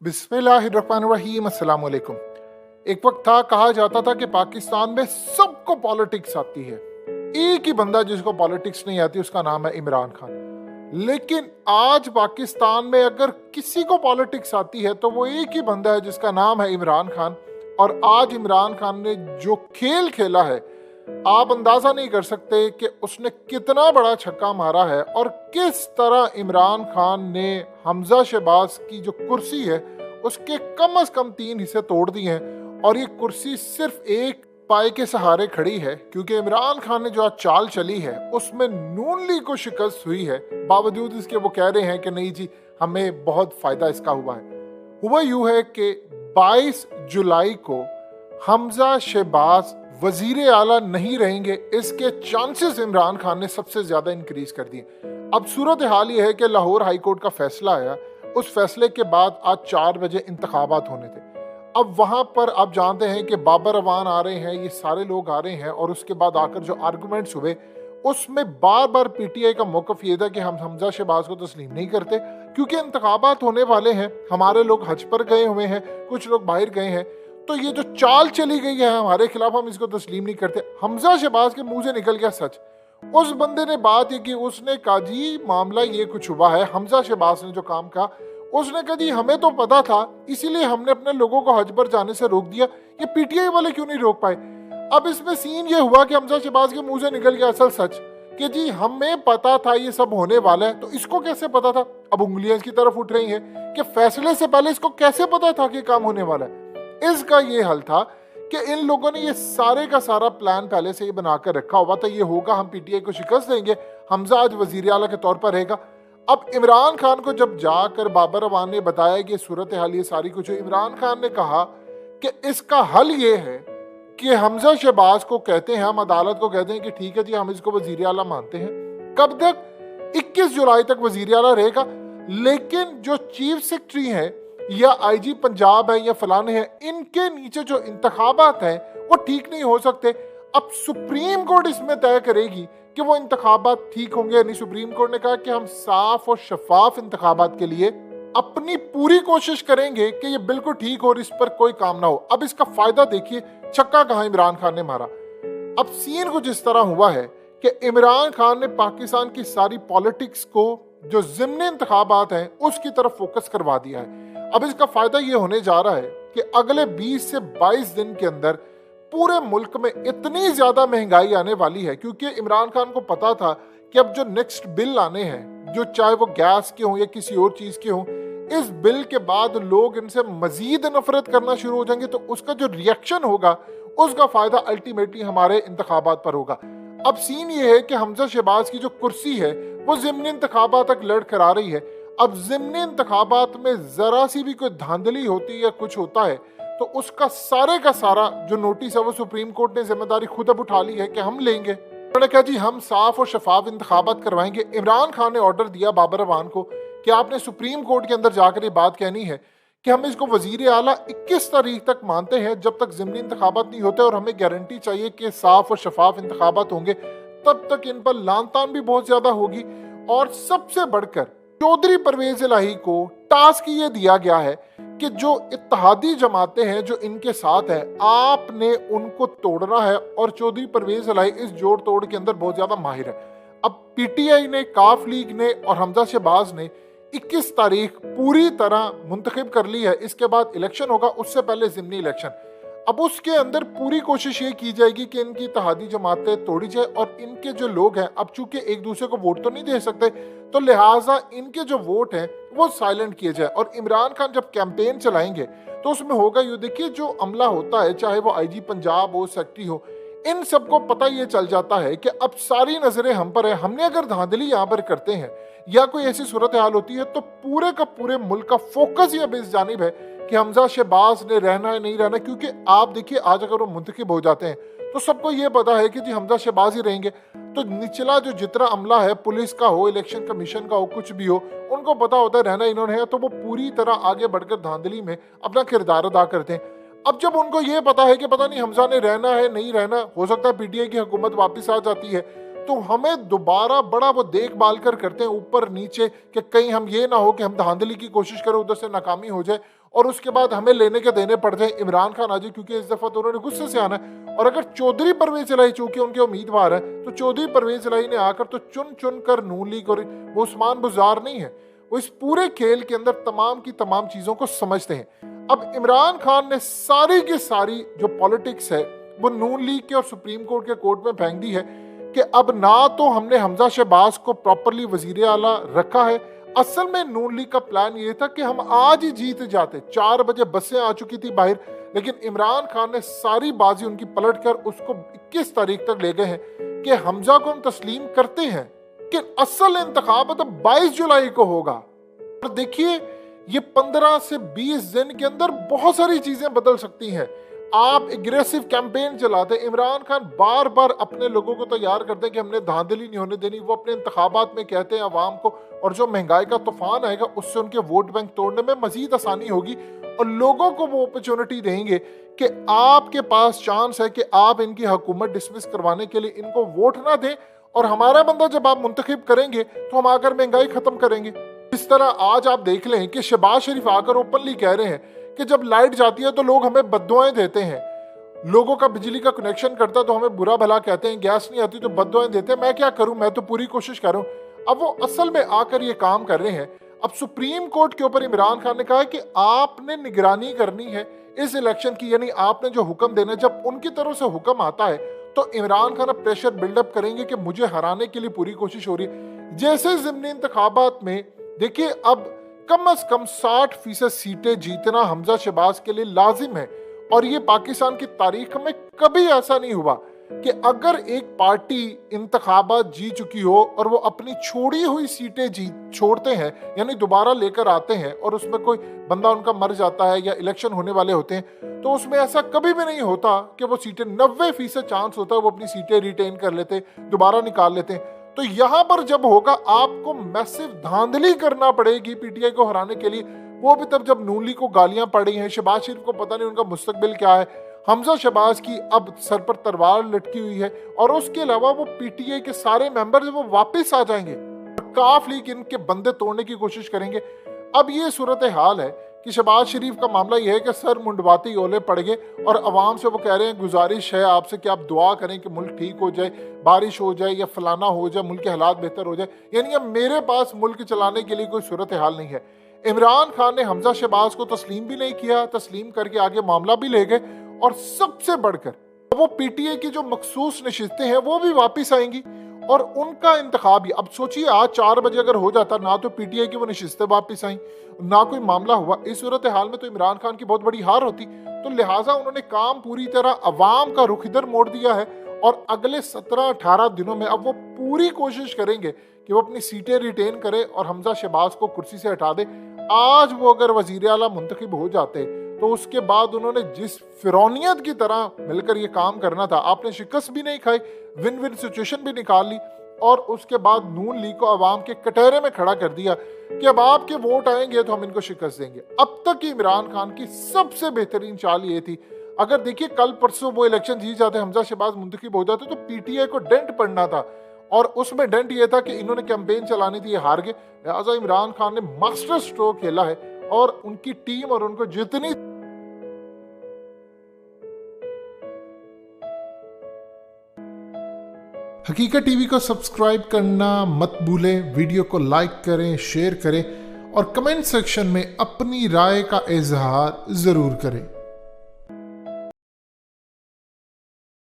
बिस्मिल्लाहिर्रहमानिर्रहीम, अस्सलाम वालेकुम। एक वक्त था, कहा जाता था कि पाकिस्तान में सबको पॉलिटिक्स आती है। एक ही बंदा जिसको पॉलिटिक्स नहीं आती, उसका नाम है इमरान खान। लेकिन आज पाकिस्तान में अगर किसी को पॉलिटिक्स आती है तो वो एक ही बंदा है जिसका नाम है इमरान खान। और आज इमरान खान ने जो खेल खेला है, आप अंदाजा नहीं कर सकते कि उसने कितना बड़ा छक्का मारा है और किस तरह इमरान खान ने हमजा शहबाज की जो कुर्सी है उसके कम से कम 3 हिस्से तोड़ दिए हैं। और ये कुर्सी सिर्फ एक पाए के सहारे खड़ी है, क्योंकि इमरान खान ने जो आज चाल चली है उसमें नून लीग को शिकस्त हुई है। बावजूद इसके वो कह रहे हैं कि नहीं जी, हमें बहुत फायदा इसका हुआ है। हुआ यूं है कि 22 जुलाई को हमजा शहबाज वजीर आला नहीं रहेंगे, इसके चांसेस इमरान खान ने सबसे ज्यादा इंक्रीज कर दिए। अब सूरत हाल ये है कि लाहौर हाई कोर्ट का फैसला आया, उस फैसले के बाद आज 4 बजे इंतखाबात होने थे। अब वहां पर आप जानते हैं कि बाबर अवान आ रहे हैं, ये सारे लोग आ रहे हैं, और उसके बाद आकर जो आर्गूमेंट्स हुए उसमें बार बार पीटीआई का मौकफ ये था कि हम हमजा शहबाज को तस्लीम नहीं करते, क्योंकि इंतखाबात होने वाले हैं, हमारे लोग हज पर गए हुए हैं, कुछ लोग बाहर गए हैं, तो ये जो चाल चली गई है हमारे खिलाफ, हम इसको तस्लीम नहीं करते। हमजा शहबाज के मुंह से निकल गया सच। उस बंदे ने बात ये की, उसने कहा जी मामला ये कुछ हुआ है। हमजा शहबाज ने जो काम कहा, उसने कहा जी हमें तो पता था, इसीलिए हमने अपने लोगों को हज पर जाने से रोक दिया, ये पीटीआई वाले क्यों नहीं रोक पाए। अब इसमें सीन ये हुआ कि हमजा शहबाज के मुंह से निकल गया असल सच कि जी हमें पता था ये सब होने वाला है, तो इसको कैसे पता था। अब उंगलियां इसकी तरफ उठ रही हैं कि फैसले से पहले इसको कैसे पता था कि काम होने वाला है। इसका ये हल था कि इन लोगों ने ये सारे का सारा प्लान पहले से ही बनाकर रखा हुआ था, ये होगा, हम पीटीआई को शिकस्त देंगे, हमजा आज वजीर आला के तौर पर रहेगा। अब इमरान खान को जब जाकर बाबर अवान ने बताया कि सूरत हाल ये सारी कुछ, इमरान खान ने कहा कि इसका हल ये है कि हमजा शहबाज को कहते हैं, हम अदालत को कहते हैं कि ठीक है जी हम इसको वजीर आला मानते हैं। कब तक? 21 जुलाई तक वजीर आला रहेगा। लेकिन जो चीफ सेक्रेटरी है या आईजी पंजाब है या फलाने हैं, इनके नीचे जो इंतखाबात हैं वो ठीक नहीं हो सकते। अब सुप्रीम कोर्ट इसमें तय करेगी कि वो इंतखाबात ठीक होंगे या नहीं। सुप्रीम कोर्ट ने कहा कि हम साफ और शफाफ इंतखाबात के लिए अपनी पूरी कोशिश करेंगे कि ये बिल्कुल ठीक हो और इस पर कोई काम ना हो। अब इसका फायदा देखिए, छक्का कहां इमरान खान ने मारा। अब सीन कुछ इस तरह हुआ है कि इमरान खान ने पाकिस्तान की सारी पॉलिटिक्स को जो ज़िमनी इंतखाबात हैं उसकी तरफ फोकस करवा दिया है। अब इसका फायदा ये होने जा रहा है कि अगले 20 से 22 दिन के अंदर पूरे मुल्क में इतनी ज्यादा महंगाई आने वाली है, क्योंकि इमरान खान को पता था कि अब जो नेक्स्ट बिल आने हैं, जो चाहे वो गैस के हों या किसी और चीज के हों, इस बिल के बाद लोग इनसे मजीद नफरत करना शुरू हो जाएंगे, तो उसका जो रिएक्शन होगा उसका फायदा अल्टीमेटली हमारे इंतखाबात पर होगा। अब सीन ये है कि हमजा शहबाज की जो कुर्सी है वो ज़िमनी इंतखाबात तक लड़ कर आ रही है। अब ज़िमनी इंतखाबात में जरा सी भी कोई धांधली होती या कुछ होता है तो उसका सारे का सारा जो नोटिस है वो सुप्रीम कोर्ट ने जिम्मेदारी खुद अब उठा ली है कि हम लेंगे। उन्होंने कहा जी हम साफ और शफाफ इंतखाबात करवाएंगे। इमरान खान ने ऑर्डर दिया बाबर अवान को कि आपने सुप्रीम कोर्ट के अंदर जाकर ये बात कहनी है कि हम इसको वजीर आला 21 तारीख तक मानते हैं, जब तक ज़िमनी इंतखाबात नहीं होते, और हमें गारंटी चाहिए कि साफ और शफाफ इंतखाबात होंगे, तब तक इन पर लान तान भी बहुत ज्यादा होगी। और सबसे बढ़कर चौधरी परवेज इलाही को टास्क ये दिया गया है कि जो इत्तेहादी जमातें हैं जो इनके साथ हैं, आपने उनको तोड़ना है। और चौधरी परवेज इलाही इस जोड़ तोड़ के अंदर बहुत ज्यादा माहिर है। अब पीटीआई ने, काफ लीग ने और हमजा शहबाज ने 21 तारीख पूरी तरह मुंतखब कर ली है। इसके बाद इलेक्शन होगा, उससे पहले ज़िमनी इलेक्शन। अब उसके अंदर पूरी कोशिश ये की जाएगी कि इनकी इत्तेहादी जमातें तोड़ी जाए, और इनके जो लोग हैं, अब चूंकि एक दूसरे को वोट तो नहीं दे सकते, तो लिहाजा इनके जो वोट हैं वो साइलेंट किए जाए। और इमरान खान जब कैंपेन चलाएंगे तो उसमें होगा ये, देखिए जो अमला होता है, चाहे वो आईजी पंजाब हो, सेक्रेटरी हो, इन सबको पता ये चल जाता है कि अब सारी नजरें हम पर है। हमने अगर धांधली यहाँ पर करते हैं या कोई ऐसी सूरत हाल होती है तो पूरे का पूरे मुल्क का फोकस ही अब इस जानिब है कि हमजा शहबाज ने रहना है नहीं रहना। क्योंकि आप देखिए आज अगर वो मुंतखब हो जाते हैं तो सबको ये पता है कि जी हमजा शहबाज ही रहेंगे, तो निचला जो जितना अमला है, पुलिस का हो, इलेक्शन कमीशन का हो, कुछ भी हो, उनको पता होता है रहना इन्होंने है, तो वो पूरी तरह आगे बढ़कर धांधली में अपना किरदार अदा करते हैं। अब जब उनको ये पता है कि पता नहीं हमजा ने रहना है नहीं रहना, हो सकता है पीटीआई की हुकूमत वापस आ जाती है, तो हमें दोबारा बड़ा वो देखभाल करते हैं ऊपर नीचे कि कहीं हम ये ना हो कि हम धांधली की कोशिश करें, उधर से नाकामी हो जाए और उसके बाद हमें लेने के देने पड़ जाए, इमरान खान आ जाए, क्योंकि इस दफा तो उन्होंने गुस्से से आना है। और अगर चौधरी परवेज इलाही चूंकि उनके उम्मीदवार है, तो चौधरी परवेज इलाही ने आकर तो चुन चुन कर नून लीग, और वो उस्मान बुज़दार नहीं है, वो इस पूरे खेल के अंदर तमाम की तमाम चीजों को समझते हैं। अब इमरान खान ने सारी की सारी जो पॉलिटिक्स है वो नून लीग के और सुप्रीम कोर्ट के कोर्ट में फेंक दी है कि अब ना तो हमने हमजा शहबाज को प्रॉपरली वजीर आला रखा है। असल में नून लीग का प्लान ये था कि हम आज ही जीत जाते, 4 बजे बसें आ चुकी थी बाहर, लेकिन इमरान खान ने सारी बाजी उनकी पलट कर उसको 21 तारीख तक ले गए हैं कि हमजा को हम तस्लीम करते हैं कि असल इंतखाब तो 22 जुलाई को होगा। और देखिए ये 15 से 20 दिन के अंदर बहुत सारी चीजें बदल सकती हैं। आप एग्रेसिव कैंपेन चलाते, इमरान खान बार बार अपने लोगों को तैयार करते हैं कि हमने धांधली नहीं होने देनी। वो अपने इंतखाबात में कहते हैं अवाम को, और जो महंगाई का तूफान आएगा उससे उनके वोट बैंक तोड़ने में मजीद आसानी होगी और लोगों को वो अपॉर्चुनिटी देंगे कि आपके पास चांस है कि आप इनकी हुकूमत डिसमिस करवाने के लिए इनको वोट ना दें, और हमारा बंदा जब आप मुंतखब करेंगे तो हम आकर महंगाई खत्म करेंगे। इस तरह आज आप देख लें कि शहबाज शरीफ आकर ओपनली कह रहे हैं कि जब लाइट जाती है तो लोग हमें बद्दुआएं देते हैं, लोगों का बिजली का कनेक्शन करता तो हमें बुरा भला कहते हैं, गैस नहीं आती तो बद्दुआएं देते हैं। मैं क्या करूं, मैं तो पूरी कोशिश कर रहा हूं। अब वो असल में आकर ये काम कर रहे हैं। अब सुप्रीम कोर्ट के ऊपर इमरान खान ने कहा कि आपने निगरानी करनी है इस इलेक्शन की, यानी आपने जो हुक्म देना, जब उनकी तरफ से हुक्म आता है तो इमरान खान अब प्रेशर बिल्डअप करेंगे कि मुझे हराने के लिए पूरी कोशिश हो रही है। जैसे ज़िमनी इंतखाबात में देखिए अब कम से कम 60% सीटें जीतना हमजा शहबाज के लिए लाजिम है, और ये पाकिस्तान की तारीख में कभी ऐसा नहीं हुआ कि अगर एक पार्टी इंतखाबात जीत चुकी हो और वो अपनी छोड़ी हुई सीटें छोड़ते हैं, यानी दोबारा लेकर आते हैं, और उसमें कोई बंदा उनका मर जाता है या इलेक्शन होने वाले होते हैं, तो उसमें ऐसा कभी भी नहीं होता कि वो सीटें 90% चांस होता है वो अपनी सीटें रिटेन कर लेते, दोबारा निकाल लेते हैं। तो यहां पर जब होगा आपको मैसिव धांधली करना पड़ेगी पीटीआई को हराने के लिए, वो भी तब जब नून लीग को गालियां पड़ रही हैं, शहबाज शरीफ को पता नहीं उनका मुस्तकबिल क्या है, हमजा शहबाज की अब सर पर तलवार लटकी हुई है, और उसके अलावा वो पीटीआई के सारे मेंबर वो वापस आ जाएंगे, काफ लीग इनके बंदे तोड़ने की कोशिश करेंगे। अब ये सूरत हाल है कि शहबाज शरीफ का मामला यह है कि सर मुंडवाती ओले पड़ गए, और अवाम से वो कह रहे हैं गुजारिश है आपसे कि आप दुआ करें कि मुल्क ठीक हो जाए, बारिश हो जाए या फलाना हो जाए, मुल्क के हालात बेहतर हो जाए। यानी अब मेरे पास मुल्क चलाने के लिए कोई सूरत हाल नहीं है। इमरान खान ने हमजा शहबाज को तस्लीम भी नहीं किया, तस्लीम करके आगे मामला भी ले गए, और सबसे बढ़कर वो पीटीआई की जो मखसूस नशिस्तें हैं वो भी वापस आएंगी, और उनका इंतखाब ही। अब सोचिए आज 4 बजे अगर हो जाता, ना तो पीटीआई की वो नशिस्तें वापस आई, ना कोई मामला हुआ, इस सूरत हाल में तो इमरान खान की बहुत बड़ी हार होती। तो लिहाजा उन्होंने काम पूरी तरह अवाम का रुख इधर मोड़ दिया है, और अगले 17-18 दिनों में अब वो पूरी कोशिश करेंगे कि वो अपनी सीटें रिटेन करे और हमजा शहबाज को कुर्सी से हटा दे। आज वो अगर वजीर आला मुंतखब हो जाते तो उसके बाद उन्होंने जिस फिरौनियत की तरह मिलकर ये काम करना था, आपने शिकस्त भी नहीं खाई, विन विन सिचुएशन भी निकाल ली, और उसके बाद नून लीग को अवाम के कटहरे में खड़ा कर दिया कि अब आपके वोट आएंगे तो हम इनको शिकस्त देंगे। अब तक की इमरान खान की सबसे बेहतरीन चाल ये थी, अगर देखिए कल परसों वो इलेक्शन जीत जाते, हमजा शहबाज मुंतखब हो जाते, तो पीटीआई को डेंट पड़ना था, और उसमें डेंट ये था कि इन्होंने कैंपेन चलानी थी, ये हार गए। लिहाजा इमरान खान ने मास्टर स्ट्रोक खेला है, और उनकी टीम और उनको जितनी हकीकत टीवी को सब्सक्राइब करना मत भूलें, वीडियो को लाइक करें, शेयर करें, और कमेंट सेक्शन में अपनी राय का इजहार जरूर करें।